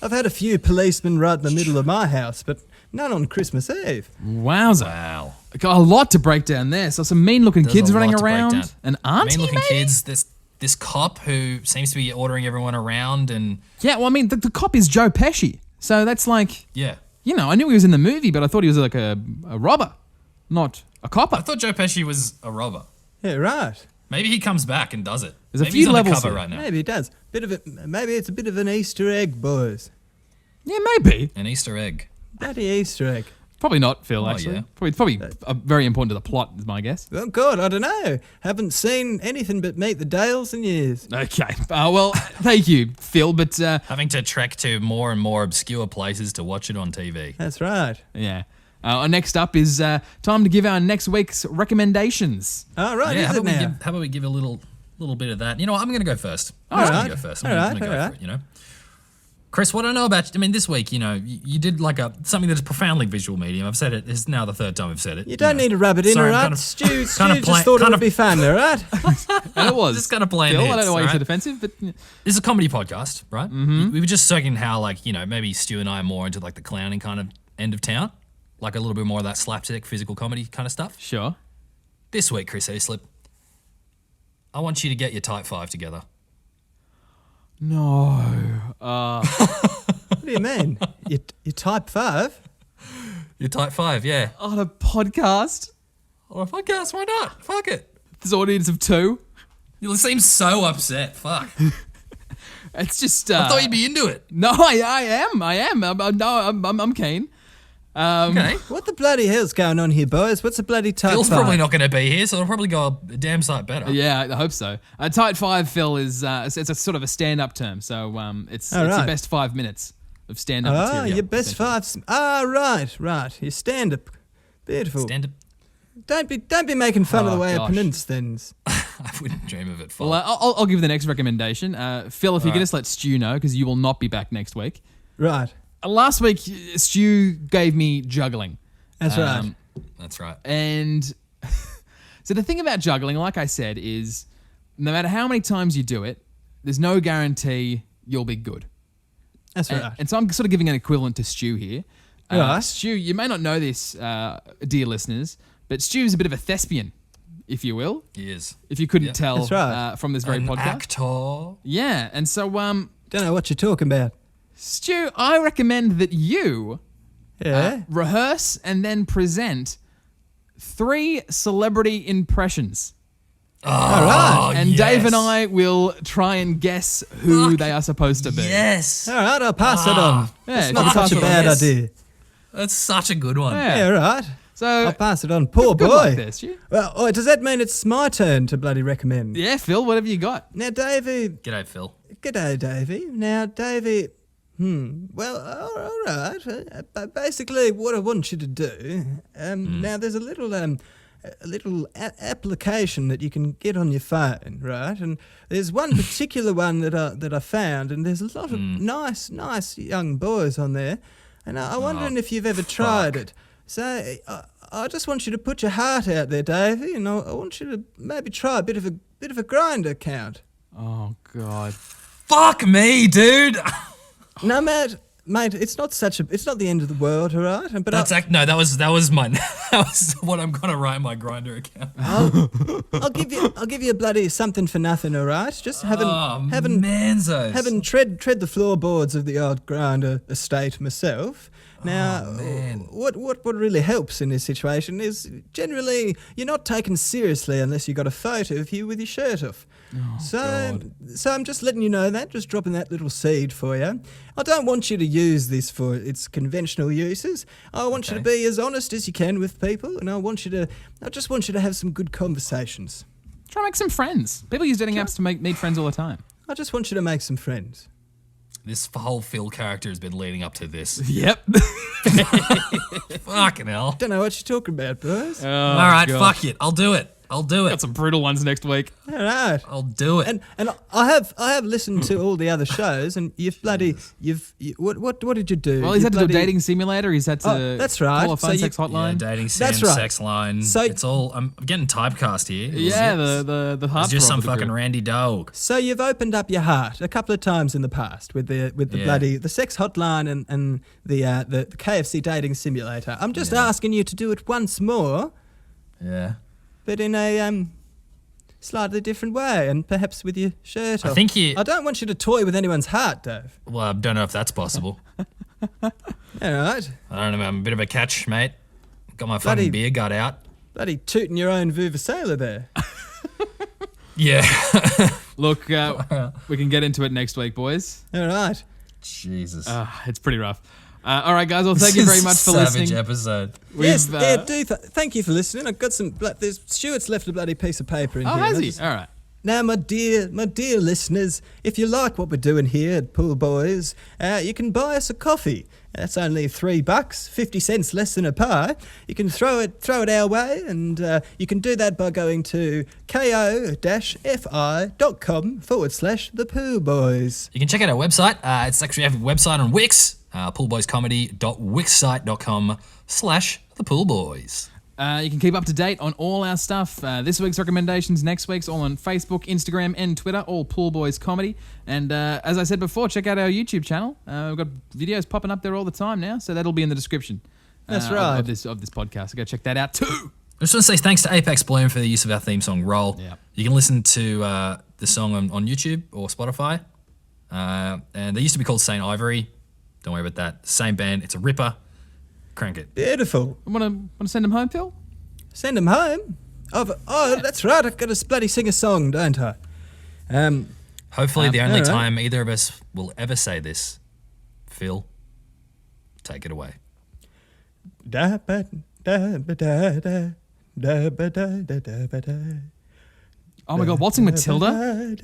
I've had a few policemen right in the middle of my house, but none on Christmas Eve. Wowza. Wow. Got a lot to break down there. So some mean-looking There's kids a lot running to break around. down. An auntie, Mean-looking maybe? kids. This cop who seems to be ordering everyone around, and Yeah, well, I mean, the cop is Joe Pesci. So that's like, yeah. you know, I knew he was in the movie, but I thought he was like a robber, not a copper. I thought Joe Pesci was a robber. Yeah, right. Maybe he comes back and does it. There's a Maybe few he's levels undercover here. right now. Maybe it does. Maybe it's a bit of an Easter egg, boys. Yeah, maybe. An Easter egg. Bloody Easter egg. Probably not, Phil, Oh, actually. yeah. Probably very important to the plot, is my guess. Oh, God, I don't know. Haven't seen anything but Meet the Dales in years. Okay. Well, thank you, Phil, but Having to trek to more and more obscure places to watch it on TV. That's right. yeah. Next up is time to give our next week's recommendations. All right, Yeah, is how it about, we now? give, how about we give a little bit of that? You know what? I'm going to go first. All I'm just right. going to go first. All I'm right, going to go all for right. it, you know? Chris, what I know about, this week, you know, you did like something that's a profoundly visual medium. I've said it. It's now the third time I've said it. You don't need to rub it in, Sorry, all I'm right? Stu kind just of thought it would be fun, all right? And it was. Just kinda playing Phil, I hits, don't know why you're so alright? defensive, but This is a comedy podcast, right? Mm-hmm. We were just talking how, like, you know, maybe Stu and I are more into, like, the clowning kind of end of town. Like a little bit more of that slapstick, physical comedy kind of stuff. sure. This week, Chris Easlip, I want you to get your Type 5 together. No. What do you mean? You type 5? Your type 5, yeah. On a podcast? Oh, fuck yes, why not? Fuck it. This audience of 2? You seem so upset. Fuck. It's just... I thought you'd be into it. No, I am. I'm keen. Okay. What the bloody hell's going on here, boys? What's a bloody type Phil's 5? probably not going to be here, so it'll probably go a damn sight better. Yeah, I hope so. Type 5, Phil, is it's a sort of a stand-up term. So it's your right. best 5 minutes of stand-up Ah, material. your best essentially. 5. Right. Your stand-up. Beautiful. Stand up. Don't be making fun of the Oh, way I gosh. pronounce things. I wouldn't dream of it. Phil. Well, I'll give you the next recommendation. Phil, if you could just let Stu know, because you will not be back next week. Right. Last week, Stu gave me juggling. That's right. That's right. And so the thing about juggling, like I said, is no matter how many times you do it, there's no guarantee you'll be good. That's right. And so I'm sort of giving an equivalent to Stu here. Right. Stu, you may not know this, dear listeners, but Stu's a bit of a thespian, if you will. He is. If you couldn't Yeah. tell That's right. from this very An podcast. actor. Yeah, and so Don't know what you're talking about. Stu, I recommend that you Yeah. rehearse and then present 3 celebrity impressions. All right. Oh, And yes. Dave and I will try and guess who they are supposed to be. Yes. All right, I'll pass it on. Yeah, It's not fuck such a it. bad Yes. idea. That's such a good one. Yeah. Yeah, all right. So, I'll pass it on. Poor good boy. luck there, Stu. Well, does that mean it's my turn to bloody recommend? Yeah, Phil, what have you got? Now, Davey. G'day, Phil. G'day, Davey. Now, Davey. Well, all right. But basically, what I want you to do. Now, there's a little application that you can get on your phone, right? And there's one particular one that I found, and there's a lot of nice young boys on there. And I'm wondering if you've ever tried it. So I just want you to put your heart out there, Davey, and I want you to maybe try a bit of a grinder count. Oh, God. Fuck me, dude. No, mate, it's not the end of the world, all right? But That was my that was what I'm gonna write in my Grinder account. I'll give you a bloody something for nothing, all right? Just having Manzos. tread the floorboards of the old grinder estate myself. Now, what really helps in this situation is generally you're not taken seriously unless you got a photo of you with your shirt off. So I'm just letting you know that, just dropping that little seed for you. I don't want you to use this for its conventional uses. I want you to be as honest as you can with people, and I just want you to have some good conversations. Try to make some friends. People use dating apps to meet friends all the time. I just want you to make some friends. This whole Phil character has been leading up to this. Yep. Fucking hell. Don't know what you're talking about, boys. All right, fuck it. I'll do it. Got some brutal ones next week. All right. I'll do it. And I have listened to all the other shows, and what did you do? Well, he's You had to do a bloody- dating simulator. He's had to that's right. call a phone So sex yeah, hotline. dating sim, That's right. sex line. So- it's all. I'm getting typecast here. Yeah, the It's heartthrob just some of the fucking group. Randy dog. So you've opened up your heart a couple of times in the past with the Yeah. bloody the sex hotline and the KFC dating simulator. I'm just asking you to do it once more, Yeah. but in a slightly different way, and perhaps with your shirt off. I think you. I don't want you to toy with anyone's heart, Dave. Well, I don't know if that's possible. All right. I don't know. I'm a bit of a catch, mate. Got my Bloody- fucking beer gut out. Bloody tooting your own Vuvuzela there. Yeah. Look, we can get into it next week, boys. All right. Jesus. It's pretty rough. All right, guys. Well, thank you very much for Savage listening. episode. Yes, We've, thank you for listening. I've got some. There's Stuart's left a bloody piece of paper in Oh, here. has and I he? just- All right. Now, my dear listeners, if you like what we're doing here at Pool Boys, you can buy us a coffee. That's only $3, 50 cents less than a pie. You can throw it our way, and you can do that by going to ko-fi.com/the Pool Boys. You can check out our website. It's actually a website on Wix, poolboyscomedy.wixsite.com/the Poolboys. You can keep up to date on all our stuff. This week's recommendations, next week's, all on Facebook, Instagram, and Twitter, all Pool Boys Comedy. And as I said before, check out our YouTube channel. We've got videos popping up there all the time now, so that'll be in the description. That's right. Of this podcast. So go check that out too. I just want to say thanks to Apex Bloom for the use of our theme song, Roll. Yeah. You can listen to the song on YouTube or Spotify. And they used to be called St. Ivory. Don't worry about that. Same band. It's a ripper. Crank it. Beautiful. Want to send him home, Phil? Send him home. That's right. I've got to bloody sing a song, don't I? Hopefully the only alright. time either of us will ever say this. Phil, take it away. Da ba da ba da da da ba da da da ba da. Oh my God, waltzing Matilda? It's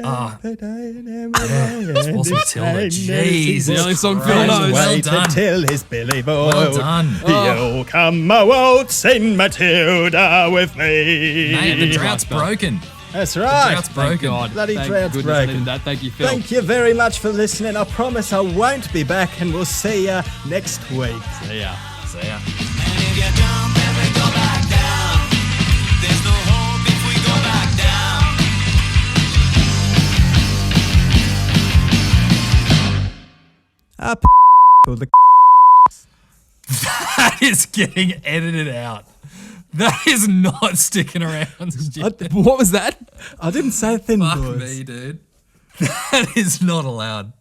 Waltzing Matilda. Jesus. The only song Phil Christ. knows. Well Wait done. until his Billy Boy. Well done. You'll come a waltzing Matilda with me. Mate, the drought's broken. That's right. drought's Thank broken. God. Bloody Thank drought's goodness I broken. did that. Thank you, Phil. Thank you very much for listening. I promise I won't be back, and we'll see you next week. See ya. See ya. And if you jump, then we go back down. There's no hope if we go back down. Up for the That is getting edited out. That is not sticking around. What was that? I didn't say thin Fuck boys. me, dude. That is not allowed.